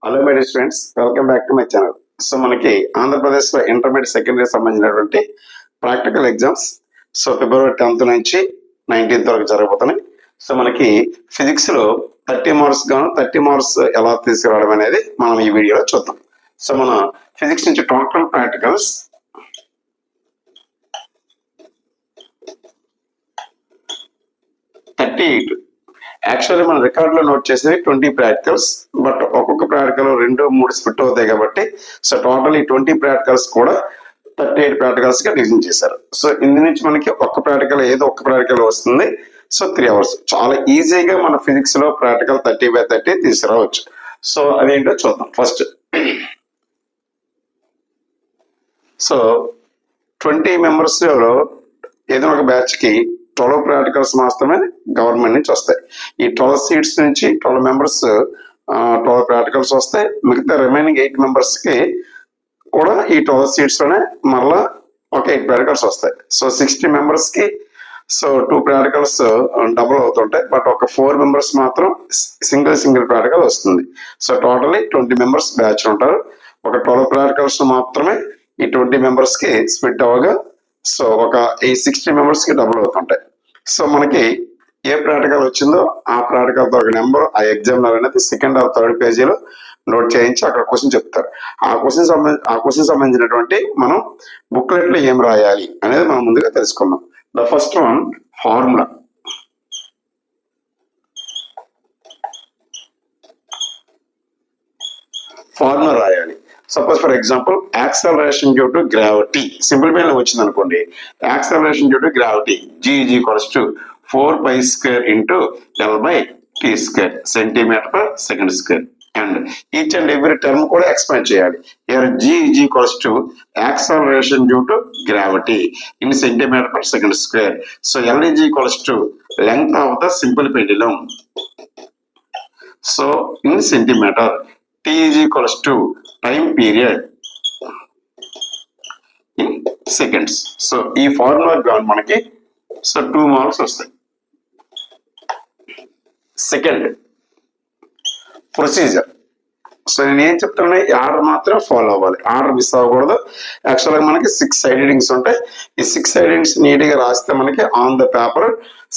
Hello my students, welcome back to my channel. So మనకి ఆంధ్రప్రదేశ్లో intermediate secondary సంబంధించినటువంటి practical exams ఫిబ్రవరి 10th నుంచి 19th వరకు జరగబోతున్నాయి. సో మనకి ఫిజిక్స్లో 30 మార్క్స్ గాను 30 మార్క్స్ ఎలా తీసుకురావడం అనేది మనం ఈ వీడియోలో చూద్దాం. సో మన ఫిజిక్స్ నుంచి టోటల్ ప్రాక్టికల్స్ 38. యాక్చువల్లీ మన రికార్డులో నోట్ చేసేది 20 ప్రాక్టికల్స్, బట్ ఒక్కొక్క ప్రాక్టికల్ 2-3 స్ప్లిట్ అవుతాయి కాబట్టి సో టోటల్ ఈ 20 ప్రాక్టికల్స్ కూడా 38 ప్రాక్టికల్స్ గా డివిజన్ చేశారు. సో ఇందు నుంచి మనకి ఒక్క ప్రాక్టికల్ వస్తుంది. సో 3 hours చాలా ఈజీగా మన ఫిజిక్స్ లో ప్రాక్టికల్ 30/30 తీసుకురావచ్చు. సో అదేంటో చూద్దాం. ఫస్ట్ సో 20 మెంబర్స్ లో ఏదైనా ఒక బ్యాచ్ కి 12 ప్రాక్టికల్స్ మాత్రమే గవర్నమెంట్ నుంచి వస్తాయి. ఈ 12 సీట్స్ నుంచి 12 మెంబర్స్ 12 ప్రాక్టికల్స్ వస్తాయి. మిగతా రిమైనింగ్ 8 మెంబర్స్ కి కూడా ఈ 12 సీట్స్ లోనే మళ్ళా ఒక 8 ప్రాక్టికల్స్ వస్తాయి. సో 60 మెంబర్స్ కి సో 2 ప్రాక్టికల్స్ డబుల్ అవుతుంటాయి, బట్ ఒక 4 మెంబర్స్ మాత్రం సింగిల్ ప్రాక్టికల్ వస్తుంది. సో టోటలీ 20 మెంబర్స్ బ్యాచ్ ఉంటారు. ఒక 12 ప్రాక్టికల్స్ మాత్రమే ఈ 20 మెంబర్స్ కి స్ప్లిట్ అవ్వగా సో ఒక ఈ 60 మెంబర్స్ కి డబుల్ అవుతుంటాయి. సో మనకి ఏ ప్రాక్టికల్ వచ్చిందో ఆ ప్రాక్టికల్ తో ఒక నెంబర్ ఆ ఎగ్జామినర్ అనేది సెకండ్ ఆర్ థర్డ్ పేజీలో నోట్ చేయించి అక్కడ క్వశ్చన్ చెప్తారు. ఆ క్వశ్చన్ సంబంధించినటువంటి మనం బుక్లెట్ లో ఏం రాయాలి అనేది మనం ముందుగా తెలుసుకుందాం. ద ఫస్ట్ వన్ ఫార్ములా రాయాలి. Suppose for example acceleration due to gravity simple mean వచ్చింది అనుకోండి. Acceleration due to gravity G is equals to 4π² into L/t² cm/s². And each and every term కూడా ఎక్స్ప్లెయిన్ చేయాలి. Here G is equals to acceleration due to gravity in cm/s². So L is equals to length of the simple pendulum, so in centimeter. T is equals to time period in seconds. So ఈ formula గాను మనకి so 2 marks వస్తాయి. Second procedure. So నేను ఏం చెప్తాను, order మాత్రం follow అవ్వాలి, order miss అవ్వకూడదు. యాక్చువల్గా మనకి 6 హెడింగ్స్ ఉంటాయి. ఈ 6 హెడింగ్స్ నీట్ గా రాస్తే మనకి ఆన్ ద పేపర్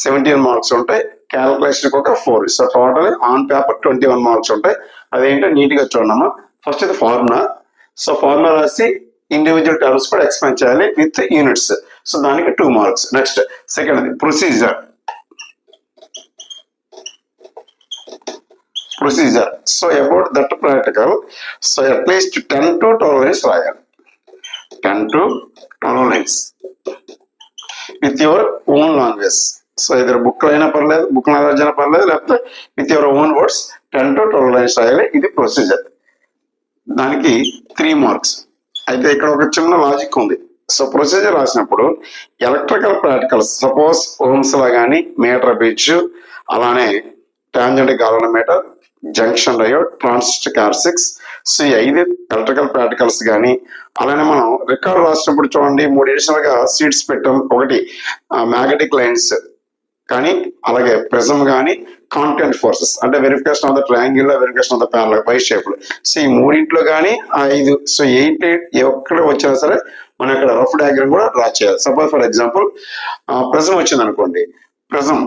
17 మార్క్స్ ఉంటాయి. క్యాలిక్యులేషన్ ఒక 4. So total on paper 21 marks ఉంటాయి. అదేంటో నీట్ గా చూడమ్మా. ఫస్ట్ ఇది ఫార్ములా. సో ఫార్ములా రాసి ఇండివిజువల్ టర్మ్స్ కూడా ఎక్స్ప్లెయిన్ చేయాలి విత్ యూనిట్స్. సో దానికి 2 marks. Next second procedure. So about that practical so at least 10 to 12 lines రాయాలి. 10 to 12 lines with your own language. So ఇద్దరు బుక్ అయినా పర్లేదు, బుక్ నాలెడ్జ్ అయినా పర్లేదు, లేకపోతే with your own words 10 to 12 lines రాయాలి. ఇది ప్రొసీజర్. దానికి 3 మార్క్స్. అయితే ఇక్కడ ఒక చిన్న లాజిక్ ఉంది. సో ప్రొసీజర్ రాసినప్పుడు electrical practicals suppose Ohm's law కానీ, మీటర్ బ్రిడ్జ్, అలానే tangent galvanometer, junction diode, transistor characteristics, so ఈ 5 ఎలక్ట్రికల్ ప్రాక్టికల్స్ కానీ, అలానే మనం రికార్డు రాసినప్పుడు చూడండి 3 ఎడిషనల్ గా సీట్స్ పెట్టాం. ఒకటి మ్యాగ్నెటిక్ లైన్స్ కానీ, అలాగే ప్రిజం కానీ, కాంటెంట్ ఫోర్సెస్ అంటే verification of the triangle, verification of the parallel పై షేపులు. సో ఈ 3 కానీ 5 సో 8 ఎక్కడ వచ్చినా సరే మనం ఇక్కడ రఫ్ డయాగ్రామ్ కూడా డ్రా చేయాలి. సపోజ్ ఫర్ ఎగ్జాంపుల్ ప్రిజం వచ్చింది అనుకోండి, ప్రిజం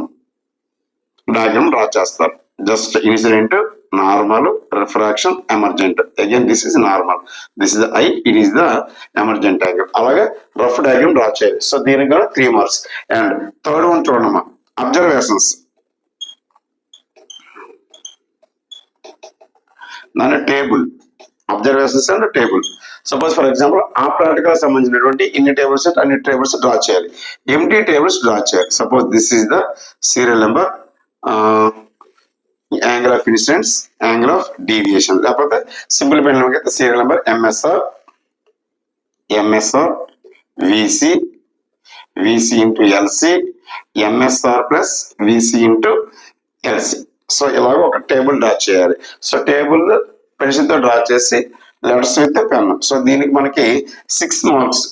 డయాగ్రామ్ డ్రా చేస్తారు. Just incident, normal, refraction, emergent. Again this is normal, this is I, it is the emergent angle. అలాగే రఫ్ డయాగ్రామ్ డ్రా చేయాలి. సో దీనికి కూడా 3 marks. And third one చూడమ్మా, observations. దాని table, observations and table. Suppose for example ఆ practical సంబంధించినటువంటి ఇన్ని tables అన్ని టేబుల్స్ డ్రా చేయాలి. ఎంటీ టేబుల్స్ డ్రా చేయాలి. Suppose this is the serial number, angle of incidence, angle of deviation. లేకపోతే simple pen అయితే serial number MSR, VC into LC, MSR plus VC into LC. So ఇలాగ ఒక table draw చేయాలి. So table pencil తో draw చేసి letters with pen. So దీనికి మనకి 6 marks.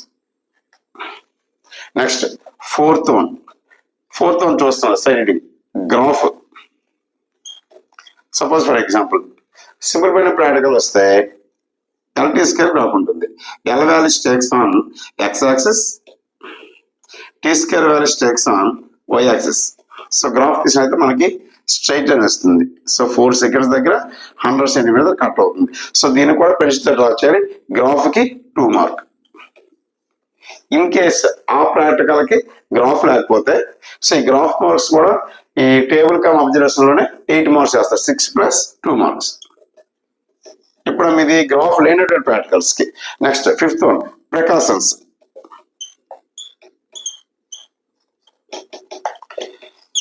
Next fourth one చూస్తున్నాం, side graph. Suppose for example simplified practical వస్తే LT square graph ఉంటుంది. L values takes on X axis, T square values takes on Y axis. So graph తీసినైతే మనకి straight అని వస్తుంది. So 4 seconds దగ్గర 100 centimetre cut అవుతుంది. So దీన్ని కూడా పెన్సిల్తో డ్రా చేయాలి. గ్రాఫ్ కి 2 మార్క్. ఇన్ కేస్ ఆ ప్రాక్టికల్ కి గ్రాఫ్ లేకపోతే సో ఈ గ్రాఫ్ మార్క్స్ కూడా ఈ టేబుల్ కమ్ అబ్జర్వేషన్ లోనే 8 మార్క్స్ చేస్తారు. 6 + 2 మార్క్స్. ఇప్పుడు మీది గ్రాఫ్ లేనటువంటి ప్రాక్టికల్స్ కి. Next 5th one precautions.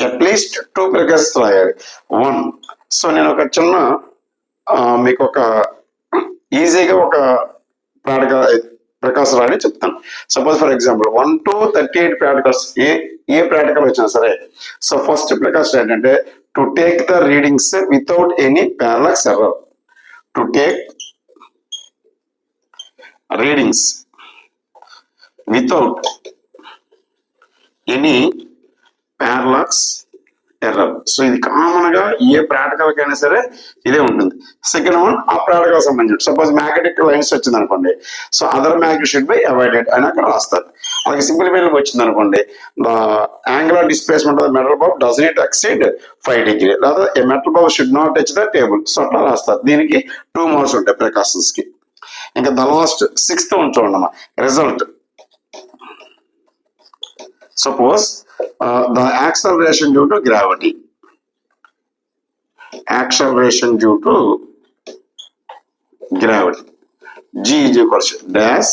At least 2 precautions రాయాలి. 1 సో నేను ఒక చిన్న మీకు ఒక ఈజీగా ఒక ప్రికాషన్ రాని చెప్తాను. Suppose for example 1 to 38 practicals ఏ ప్రాక్టికల్ వచ్చినా సరే సో ఫస్ట్ ప్రికాషన్ ఏంటంటే to take the readings without any parallax error. To take readings without any parallax error. So ఇది కామన్ గా ఏ ప్రాక్టికల్ కైనా సరే ఇదే ఉంటుంది. సెకండ్ వన్ ఆ ప్రాక్టికల్ సంబంధించి సపోజ్ మ్యాగ్నెటిక్ లైన్స్ వచ్చింది అనుకోండి so other magnet should be avoided అని అక్కడ రాస్తారు. అలాగే సింపుల్ వేలు వచ్చింది అనుకోండి angular displacement of metal bob does not exceed 5 degrees లేదా a metal bob should not touch the table. So అట్లా రాస్తారు. దీనికి 2 మార్క్స్ ఉంటాయి ప్రికాషన్స్ కి. ఇంకా ద లాస్ట్ 6th వన్ చూడమ్మా result. Suppose the acceleration due to gravity. Acceleration due to gravity. G is equals to dash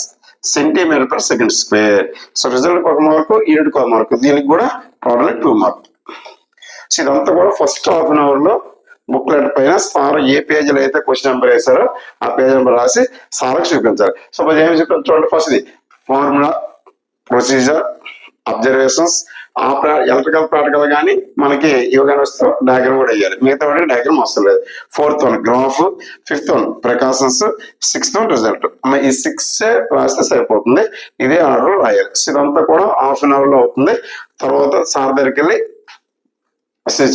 centimeter per second square. So result ఒక mark unit ఒక mark. దీనికి కూడా total 2 mark. So ఇదంతా కూడా first half an hour లో booklet పైన sir ఏ పేజీలో అయితే క్వశ్చన్ నెంబర్ వేసారో ఆ పేజ్ నెంబర్ రాసి సార్కి చూపించాలి. సపోజ్ ఏమి చూపించాలి ఫస్ట్ ఇది ఫార్ములా, ప్రొసీజర్, అబ్జర్వేషన్స్. ఆ ఎలక్ట్రికల్ ప్రాక్టికల్ కానీ మనకి యోగాని వస్తే డయాగ్రామ్ కూడా వేయాలి. మిగతా వాడికి డయాగ్రామ్ అవసరం లేదు. 4th one graph, 5th one precautions, 6th one result. ఈ 6 రాస్తే సరిపోతుంది. ఇదే ఆర్డర్ రాయాలి. ఇదంతా కూడా హాఫ్ అన్ అవర్ లో అవుతుంది. తర్వాత సార్ దగ్గరికి వెళ్ళి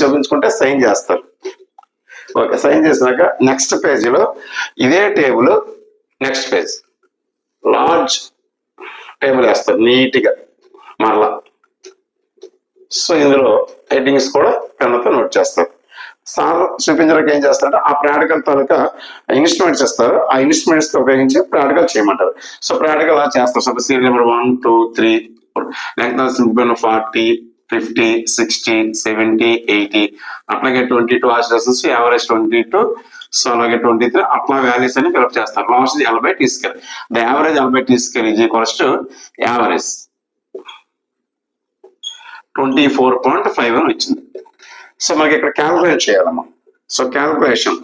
చూపించుకుంటే సైన్ చేస్తారు. ఓకే, సైన్ చేసినాక నెక్స్ట్ పేజీలో ఇదే table next page large table వేస్తారు నీట్గా మరలా. సో ఇందులో హెడ్డింగ్స్ కూడా పెన్నుతో నోట్ చేస్తారు. సార్ చూపించడానికి ఏం చేస్తారంటే ఆ ప్రాక్టికల్ తాలూకా ఇన్స్ట్రుమెంట్స్ ఇస్తారు. ఆ ఇన్స్ట్రుమెంట్స్ ఉపయోగించి ప్రాక్టికల్ చేయమంటారు. సో ప్రాక్టికల్ అలా చేస్తారు. సపోజ్ సీరియల్ నెంబర్ 1, 2, 3 లెంగ్త్ 40, 50, 60, 70, 80 అట్లాగే 22 ఆసిలేషన్స్, యావరేజ్ 22, సో అలాగే 23 అట్లా వాల్యూస్ అని ఫిల్అప్ చేస్తారు. Last L/T square. The average L/T square is equals to average 24.5 అని వచ్చింది. సో మనకి ఇక్కడ క్యాల్కులేట్ చేయాలమ్మా. సో క్యాల్కులేషన్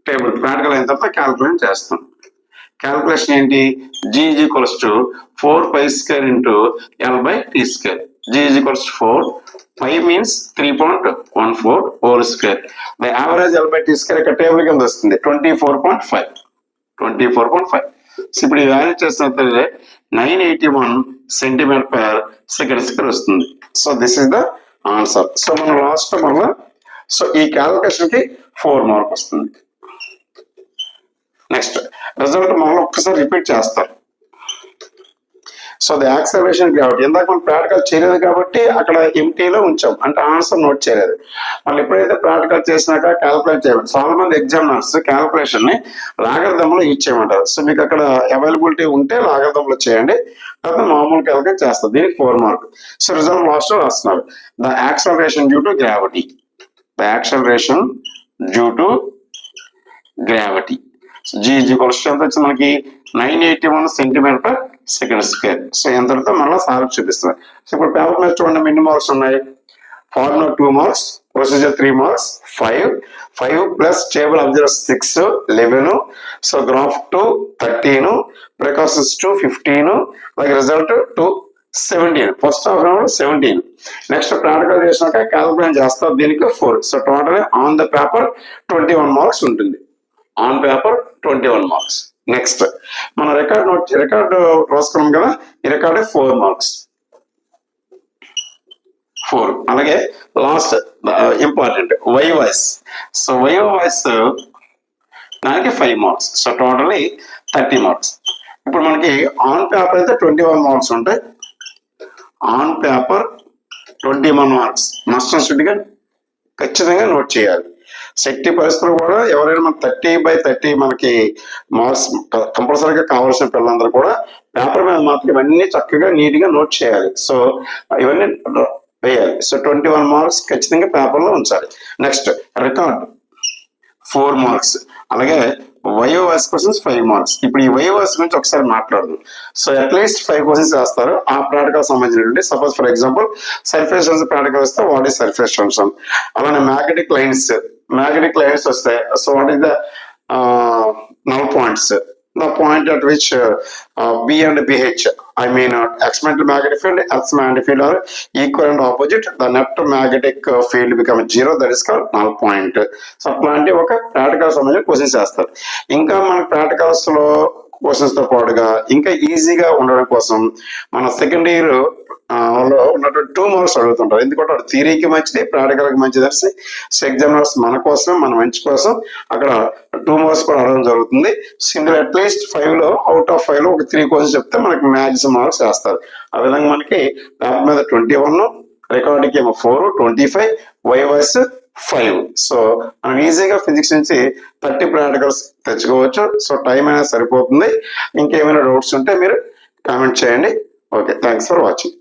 టేబుల్ ప్రాక్టికల్ అయిన తర్వాత క్యాల్కులేట్ చేస్తాం. క్యాల్కులేషన్ ఏంటి? G is equals to 4π² into L/T square. G is equals to 4. Pi means 3.14 whole square. The average L/T square ఇక్కడ టేబుల్ కింద వస్తుంది 24.5. 24.5. సో ఇప్పుడు ఈ వాల్యూ చేసినట్లయితే 981 సెంటీమీటర్ పర్ సెకండ్ స్క్వేర్ వస్తుంది. So this is the answer. So మనం last మళ్ళా so ఈ క్యాల్కులేషన్ కి 4 మార్క్ వస్తుంది. నెక్స్ట్ రిజల్ట్ మళ్ళీ ఒక్కసారి రిపీట్ చేస్తారు. సో ది యాక్సలరేషన్ గ్రావిటీ ఇందాక మనం ప్రాక్టికల్ చేయలేదు కాబట్టి అక్కడ ఎంటీలో ఉంచాం, అంటే ఆన్సర్ నోట్ చేయలేదు. మళ్ళీ ఎప్పుడైతే ప్రాక్టికల్ చేసినాక క్యాల్కులేట్ చేయాలి. చాలా మంది ఎగ్జామినర్స్ క్యాల్కులేషన్ ని లాగరిథంలో యూజ్ చేయమంటారు. సో మీకు అక్కడ అవైలబిలిటీ ఉంటే లాగరిథంలో చేయండి, తర్వాత మామూలు క్యాల్కులేట్ చేస్తారు. దీనికి 4 మార్క్. సో రిజల్ట్ లాస్ట్ లో రాస్తున్నారు the acceleration due to gravity. The acceleration due to gravity. G is equals to ఎంత వచ్చింది మనకి 981 centimetre per second square. So ఎంతతో మళ్ళీ సార్ చూపిస్తారు. సో ఇప్పుడు పేపర్ మీద చూడండి ఎన్ని మార్క్స్ ఉన్నాయి. Formula 2 marks, procedure 3 marks, 5 plus table observe 6, 11. So graph 2, 13, precautions 2, 15, అలాగే result 2, 17. First half an hour 17. Next practical చేసినాక క్యాల్కులేట్ చేస్తారు. దీనికి 4. So total on the paper 21 marks ఉంటుంది. On paper 21 marks. నెక్స్ట్ మన రికార్డ్ రాసుకున్నాం కదా, ఈ రికార్డ్ 4 మార్క్స్. 4. అలాగే last important viva voce. So viva voce దానికి 5 మార్క్స్. So totally 30 marks. ఇప్పుడు మనకి ఆన్ పేపర్ అయితే 21 మార్క్స్ ఉంటాయి. On paper 21 marks must and should గా ఖచ్చితంగా నోట్ చేయాలి. శక్తి పరిస్థితులు కూడా ఎవరైనా మన 30/30 మనకి మార్క్స్ కంపల్సరీగా కావాల్సిన పిల్లలందరూ కూడా పేపర్ మీద మాత్రం ఇవన్నీ చక్కగా నీట్ గా నోట్ చేయాలి. సో ఇవన్నీ వేయాలి. సో 21 మార్క్స్ ఖచ్చితంగా పేపర్ లో ఉంచాలి. నెక్స్ట్ రికార్డ్ 4 మార్క్స్, అలాగే వయోవర్స్ క్వశ్చన్స్ 5 మార్క్స్. ఇప్పుడు ఈ వయోవర్స్ గురించి ఒకసారి మాట్లాడదాం. సో అట్లీస్ట్ 5 క్వశ్చన్స్ వేస్తారు ఆ ప్రాక్టికల్ సంబంధించినటువంటి. Suppose for example surface tension practical వస్తే వాట్ ఈస్ సర్ఫేస్ టెన్షన్, అలానే మ్యాగ్నెటిక్ లైన్స్ వస్తాయి. So what is the null points, the point at which B and BH, I mean experimental magnetic field, Earth's magnetic field are equal and opposite, the net magnetic field becomes 0, that is called null point. So అట్లాంటి ఒక practical సంబంధించిన questions వేస్తారు. ఇంకా మన practicals లో questions తో పాటుగా ఇంకా ఈజీగా ఉండడం కోసం మన సెకండ్ ఇయర్ లో ఉన్నటువంటి 2 మార్క్స్ అడుగుతుంటారు. ఎందుకంటే అది థియరీకి మంచిది, ప్రాక్టికల్ కి మంచిది అనేసి. సో ఎగ్జామినర్స్ మన కోసం, మన మంచి కోసం అక్కడ 2 మార్క్స్ కూడా అడగడం జరుగుతుంది. సింగిల్ అట్లీస్ట్ 5 లో అవుట్ ఆఫ్ 5 లో ఒక 3 క్వశ్చన్స్ చెప్తే మనకి మ్యాక్సిమం మార్క్స్ వేస్తారు. ఆ విధంగా మనకి పేపర్ మీద 21, రికార్డింగ్ ఏమో 4, 25, వైవర్స్ 5. సో మనం ఈజీగా ఫిజిక్స్ నుంచి 30 ప్రాక్టికల్స్ తెచ్చుకోవచ్చు. సో టైం అనేది సరిపోతుంది. ఇంకేమైనా డౌట్స్ ఉంటే మీరు కామెంట్ చేయండి. Okay, thanks for watching.